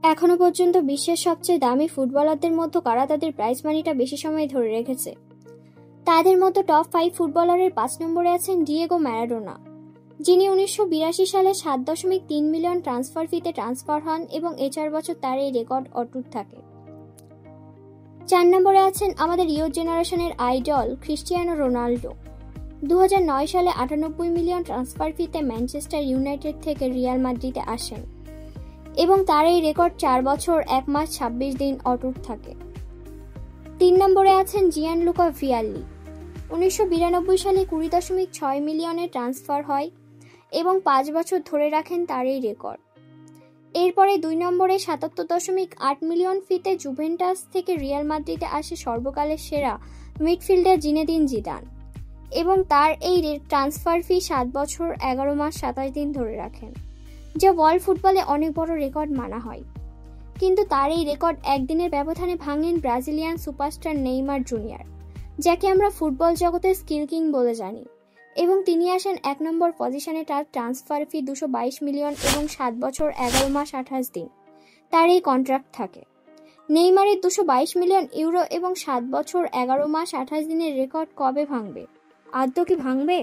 এখনো পর্যন্ত বিশ্বের সবচেয়ে দামি ফুটবলারদের মধ্যে কারা তাদের প্রাইজ মানিটা বেশি সময় ধরে রেখেছে? তাদের মধ্যে টপ 5 ফুটবলারের 5 নম্বরে আছেন ডিয়েগো ম্যারাডোনা, যিনি 1982 সালে 7.3 মিলিয়ন ট্রান্সফার ফিতে ট্রান্সফার হন এবং 4 বছর তার এই রেকর্ড অটুট থাকে। 4 নম্বরে আছেন আমাদের ইয়ুথ জেনারেশনের আইডল ক্রিস্টিয়ানো রোনাল্ডো। 2009 সালে 98 মিলিয়ন ট্রান্সফার ফিতে ম্যানচেস্টার ইউনাইটেড থেকে রিয়াল মাদ্রিদে আসেন এবং তার এই রেকর্ড 4 বছর 1 মাস 26 দিন অটুট থাকে। 3 নম্বরে আছেন জিয়ানলুকা ভিয়াল্লি। 1992 সালে 20.6 মিলিয়নে ট্রান্সফার হয় এবং 5 বছর ধরে রাখেন তার এই রেকর্ড। এরপরে 2 নম্বরে 77.8 মিলিয়ন ফিতে জুভেন্টাস থেকে রিয়াল মাদ্রিদে আসে সর্বকালের সেরা মিডফিল্ডার জিনেদিন জিদান এবং তার এই ট্রান্সফার ফি 7 বছর 11 মাস 27 দিন ধরে রাখেন, যা ওয়ার্ল্ড ফুটবলে অনেক বড় রেকর্ড মানা হয়। কিন্তু তার এই রেকর্ড একদিনের ব্যবধানে ভাঙেন ব্রাজিলিয়ান সুপারস্টার নেইমার জুনিয়র, যাকে আমরা ফুটবল জগতে স্কিল কিং বলে জানি, এবং তিনি আসেন 1 নম্বর পজিশনে। তার ট্রান্সফার ফি 222 মিলিয়ন এবং 7 বছর 11 মাস 28 দিন তার এই কন্ট্রাক্ট থাকে। নেইমারের 222 মিলিয়ন ইউরো এবং 7 বছর 11 মাস 28 দিনের রেকর্ড কবে ভাঙবে? আদৌ কি ভাঙবে?